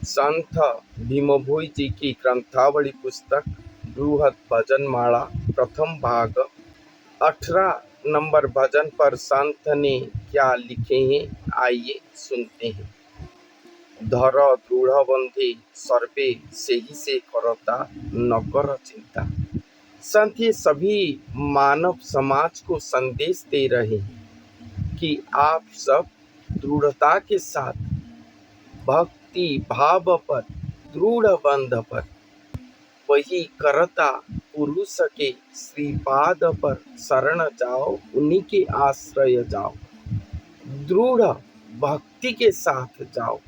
संत भीमभोई जी की ग्रंथावली पुस्तक बृहद भजन माला प्रथम भाग 18 नंबर भजन पर संत ने क्या लिखे हैं, आइए सुनते हैं। धर दृढ़ बंधे सर्वे से ही से करता न कर चिंता। संत ये सभी मानव समाज को संदेश दे रहे हैं कि आप सब दृढ़ता के साथ भक्ति भाव पर दृढ़ बंध पर वही करता पुरुष के श्रीपाद पर शरण जाओ, उन्हीं के आश्रय जाओ, दृढ़ भक्ति के साथ जाओ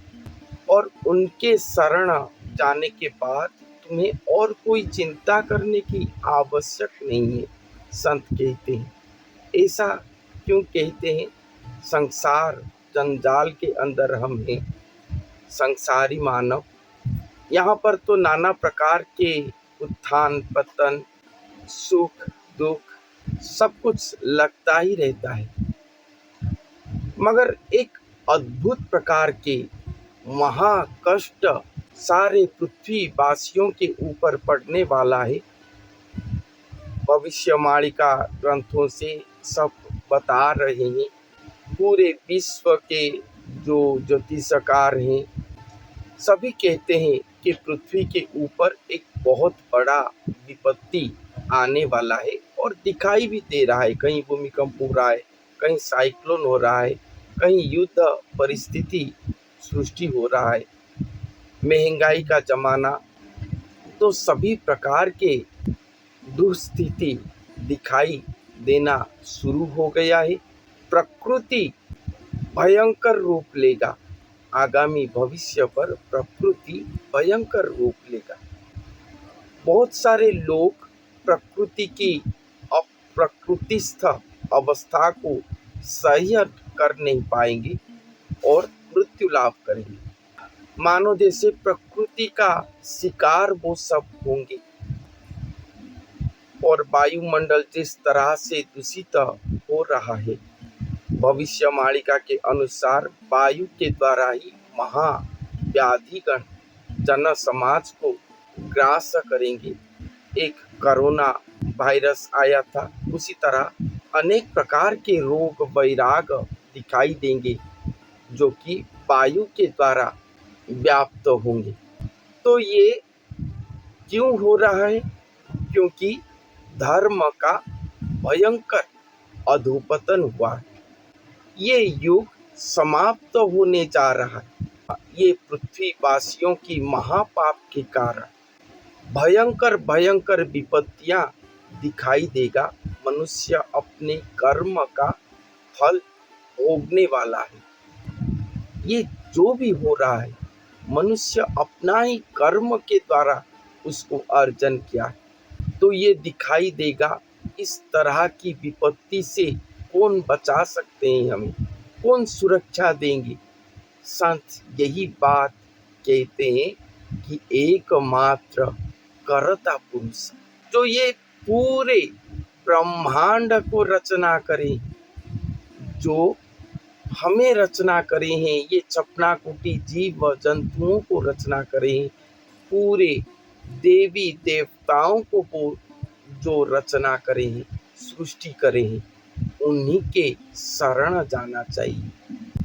और उनके शरण जाने के बाद तुम्हें और कोई चिंता करने की आवश्यक नहीं है। संत कहते हैं, ऐसा क्यों कहते हैं? संसार जंजाल के अंदर हम हैं, संसारी मानव। यहाँ पर तो नाना प्रकार के उत्थान पतन, सुख दुख सब कुछ लगता ही रहता है, मगर एक अद्भुत प्रकार के महाकष्ट सारे पृथ्वी वासियों के ऊपर पड़ने वाला है। भविष्यवाणिका ग्रंथों से सब बता रहे हैं। पूरे विश्व के जो ज्योतिषकार हैं सभी कहते हैं कि पृथ्वी के ऊपर एक बहुत बड़ा विपत्ति आने वाला है और दिखाई भी दे रहा है। कहीं भूमिकंप हो रहा है, कहीं साइक्लोन हो रहा है, कहीं युद्ध परिस्थिति सृष्टि हो रहा है, महंगाई का जमाना, तो सभी प्रकार के दुस्थिति दिखाई देना शुरू हो गया है। प्रकृति भयंकर रूप लेगा, आगामी भविष्य पर प्रकृति भयंकर रूप लेगा। बहुत सारे लोग प्रकृति की अप्रकृतिस्थ अवस्था को सह्य कर नहीं पाएंगे और मृत्यु लाभ करेंगे। मानो जैसे प्रकृति का शिकार वो सब होंगे और वायुमंडल जिस तरह से दूषित हो रहा है, भविष्यवाणिका के अनुसार वायु के द्वारा ही महाव्याधिगण जन समाज को ग्रास करेंगे। एक कोरोना वायरस आया था, उसी तरह अनेक प्रकार के रोग वैराग दिखाई देंगे जो कि वायु के द्वारा व्याप्त होंगे। तो ये क्यों हो रहा है? क्योंकि धर्म का भयंकर अधोपतन हुआ है। ये युग समाप्त होने जा रहा है। ये पृथ्वीवासियों की महापाप के कारण भयंकर भयंकर विपत्तियां दिखाई देगा। मनुष्य अपने कर्म का फल भोगने वाला है। ये जो भी हो रहा है, मनुष्य अपना ही कर्म के द्वारा उसको अर्जन किया है। तो ये दिखाई देगा। इस तरह की विपत्ति से कौन बचा सकते हैं हमें, कौन सुरक्षा देंगे? संत यही बात कहते हैं कि एकमात्र करता पुरुष जो ये पूरे ब्रह्मांड को रचना करे, जो हमें रचना करे हैं, ये चपना कुटी जीव जंतुओं को रचना करे हैं, पूरे देवी देवताओं को वो जो रचना करे हैं, सृष्टि करे हैं, उन्हीं के शरण जाना चाहिए,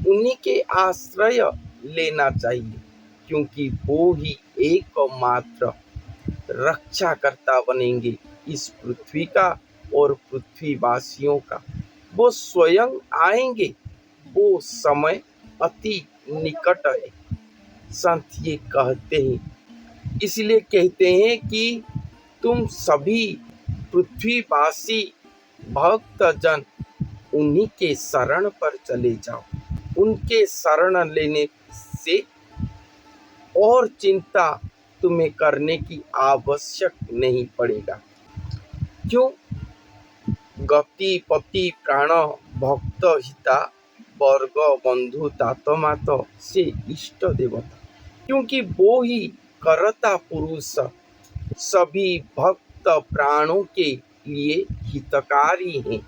उन्हीं के आश्रय लेना चाहिए, क्योंकि वो ही एकमात्र रक्षाकर्ता बनेंगे इस पृथ्वी का और पृथ्वीवासियों का। वो स्वयं आएंगे, वो समय अति निकट है। संत ये कहते हैं, इसलिए कहते हैं कि तुम सभी पृथ्वीवासी भक्त जन उन्हीं के शरण पर चले जाओ। उनके शरण लेने से और चिंता तुम्हें करने की आवश्यक नहीं पड़ेगा। क्यों? गति पति प्राण भक्त हिता वर्ग बंधु तातमात से इष्ट देवता, क्योंकि वो ही करता पुरुष सभी भक्त प्राणों के लिए हितकारी हैं।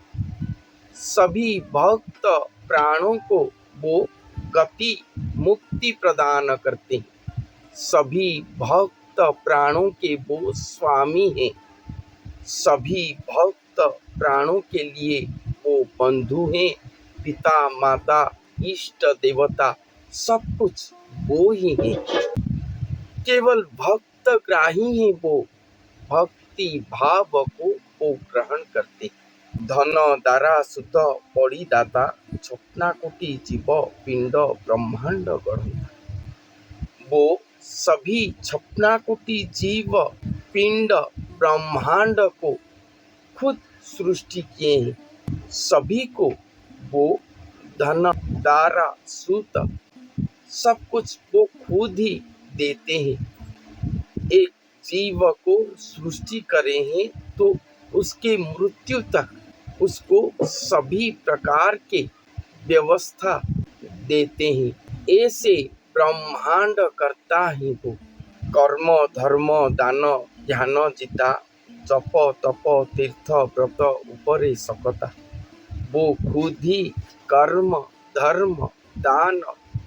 सभी भक्त प्राणों को वो गति मुक्ति प्रदान करते हैं। सभी भक्त प्राणों के वो स्वामी हैं। सभी भक्त प्राणों के लिए वो बंधु हैं। पिता माता इष्ट देवता सब कुछ वो ही हैं। केवल भक्त ग्राही हैं वो, भक्ति भाव को वो ग्रहण करते। धन दारा सुत परिदाता, स्वप्ना कोटि जीव पिंड ब्रह्मांड गढ़ंता। वो सभी छपना कोटि जीव पिंड ब्रह्मांड को खुद सृष्टि किए हैं। सभी को वो धन दारा सूत सब कुछ वो खुद ही देते हैं। एक जीव को सृष्टि करे हैं तो उसके मृत्यु तक उसको सभी प्रकार के व्यवस्था देते हैं। ऐसे ब्रह्मांड करता है वो। कर्म धर्म दान ध्यान जिता, जप तप तीर्थ व्रत उपरे सकता। वो खुद ही कर्म धर्म दान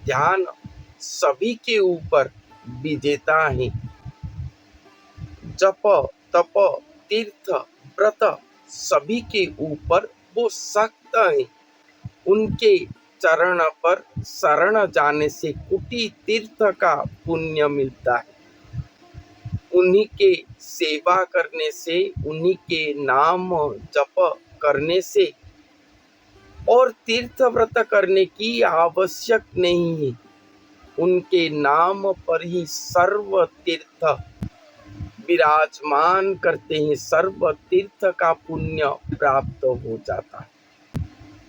ध्यान सभी के ऊपर विजेता है। जप तप तीर्थ व्रत सभी के ऊपर वो सख्त है। उनके चरण पर शरण जाने से कोटि तीर्थ का पुण्य मिलता है। उन्हीं के सेवा करने से, उन्हीं के नाम जप करने से और तीर्थ व्रत करने की आवश्यक नहीं है। उनके नाम पर ही सर्व तीर्थ विराजमान करते हैं। सर्व तीर्थ का पुण्य प्राप्त हो जाता है।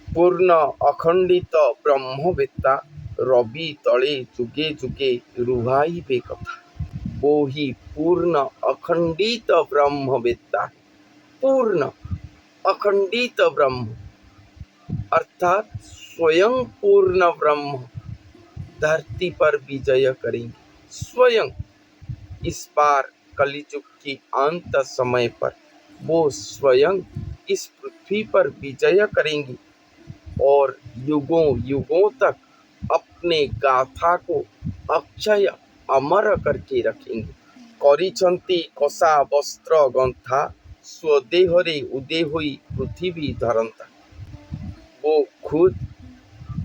पूर्ण अखंडित ब्रह्मवेत्ता, रवि तले जुगे जुगे रुहाइबे कथा। वो ही पूर्ण अखंडित ब्रह्मवेत्ता है। पूर्ण अखंडित ब्रह्म अर्थात स्वयं पूर्ण ब्रह्म धरती पर विजय करेंगे। स्वयं इस बार कलियुग की अंत समय पर वो स्वयं इस पृथ्वी पर विजय करेंगे और युगों युगों तक अपने गाथा को अक्षय अमर करके रखेंगे। करिछंती कसा वस्त्र गंथा, स्वदेहरे उदय हुई पृथ्वी धरंता। वो खुद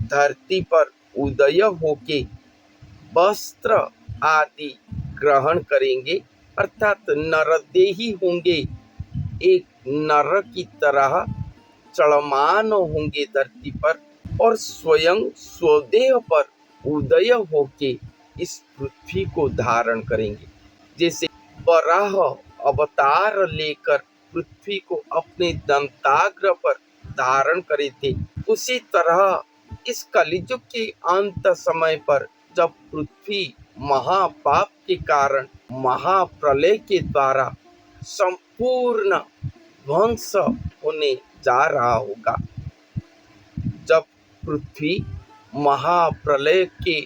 धरती पर उदय होके वस्त्र आदि ग्रहण करेंगे, अर्थात नरदेही होंगे। एक नर की तरह चलमान होंगे धरती पर और स्वयं स्वदेह पर उदय होके इस पृथ्वी को धारण करेंगे। जैसे वराह अवतार लेकर पृथ्वी को अपने दंताग्र पर धारण करे थे, उसी तरह इस कलियुग के अंत समय पर जब पृथ्वी महापाप के कारण महाप्रलय के द्वारा संपूर्ण ध्वंस होने जा रहा होगा, जब पृथ्वी महाप्रलय के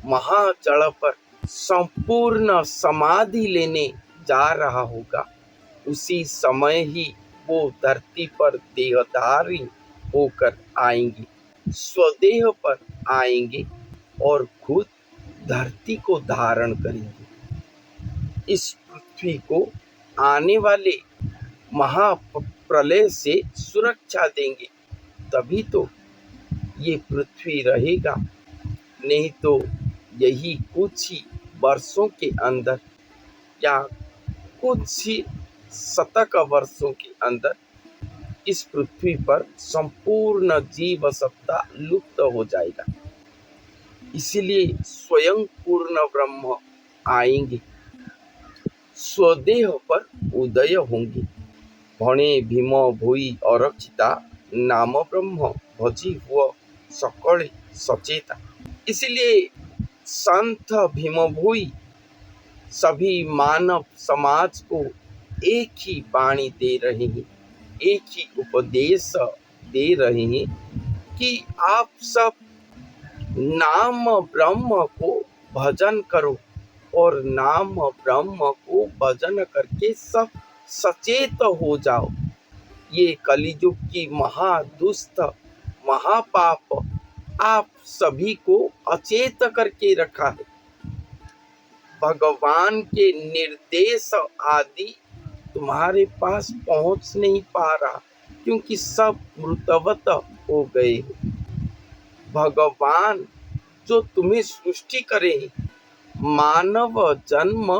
महाजल पर संपूर्ण समाधि लेने जा रहा होगा, उसी समय ही वो धरती पर देहधारी होकर आएंगे, स्वदेह पर आएंगे और खुद धरती को धारण करेंगे। इस पृथ्वी को आने वाले महाप्रलय से सुरक्षा देंगे, तभी तो ये पृथ्वी रहेगा। नहीं तो यही कुछ ही वर्षों के अंदर या कुछ ही शतक वर्षों के अंदर इस पृथ्वी पर संपूर्ण जीव सत्ता लुप्त हो जाएगा। इसीलिए स्वयं पूर्ण ब्रह्म आएंगे, स्वदेह पर उदय होंगे। भणे भीम भोई अरक्षिता, नाम ब्रह्म भजी हुआ सकल सचेता। इसलिए संत भीम भोई सभी मानव समाज को एक ही वाणी दे रहे हैं, एक ही उपदेश दे रहे हैं कि आप सब नाम ब्रह्म को भजन करो और नाम ब्रह्म को भजन करके सब सचेत हो जाओ। ये कलियुग की महादुष्ट महापाप आप सभी को अचेत करके रखा है। भगवान के निर्देश आदि तुम्हारे पास पहुंच नहीं पा रहा, क्योंकि सब मृतवत हो गए। भगवान जो तुम्हें सृष्टि करे, मानव जन्म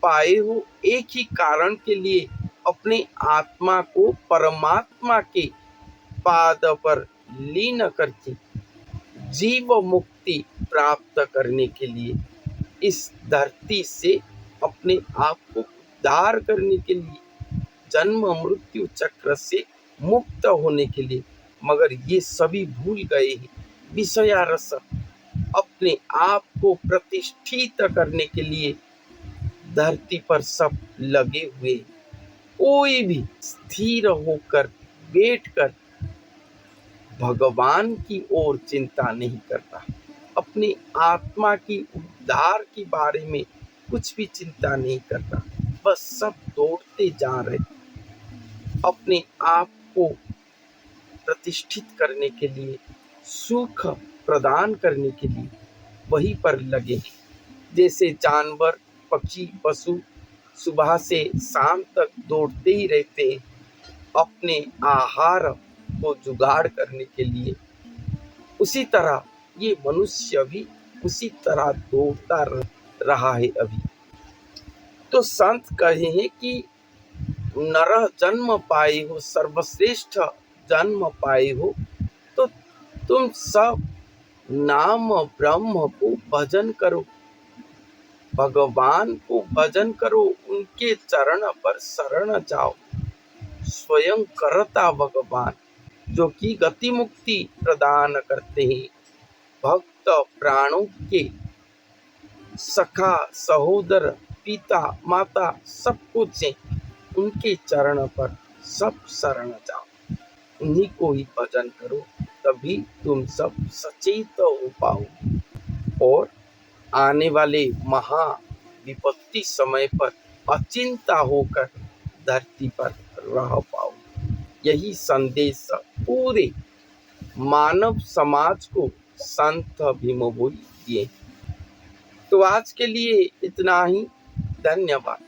पाए हो एक ही कारण के लिए, अपने आत्मा को परमात्मा के पाद पर लीन करके जीव मुक्ति प्राप्त करने के लिए, इस धरती से अपने आप को उद्धार करने के लिए, जन्म मृत्यु चक्र से मुक्त होने के लिए। मगर ये सभी भूल गए हैं। विषयारस अपने आप को प्रतिष्ठित करने के लिए धरती पर सब लगे हुए। कोई भी स्थिर होकर बैठकर भगवान की ओर चिंता नहीं करता, अपनी आत्मा की उद्धार के बारे में कुछ भी चिंता नहीं करता। बस सब दौड़ते जा रहे, अपने आप को प्रतिष्ठित करने के लिए, सुख प्रदान करने के लिए वहीं पर लगे। जैसे जानवर, पक्षी, पशु सुबह से शाम तक दौड़ते ही रहते हैं अपने आहार को जुगाड़ करने के लिए, उसी तरह ये मनुष्य भी उसी तरह दौड़ता रहा है अभी। तो संत कहे हैं कि नरह जन्म पाए हो, सर्वश्रेष्ठ जन्म पाए हो, तो तुम सब नाम ब्रह्म को भजन करो, भगवान को भजन करो, उनके चरण पर शरण जाओ। स्वयं करता भगवान, जो कि गति मुक्ति प्रदान करते हैं, भक्त प्राणों के सखा, सहोदर, पिता, माता सब कुछ है, उनके चरण पर सब शरण जाओ, उन्हीं को ही भजन करो, तभी तुम सब सचेत हो पाओ और आने वाले महा विपत्ति समय पर अचिंता होकर धरती पर रह पाओ। यही संदेश पूरे मानव समाज को संत भीम भोई दिए। तो आज के लिए इतना ही। धन्यवाद।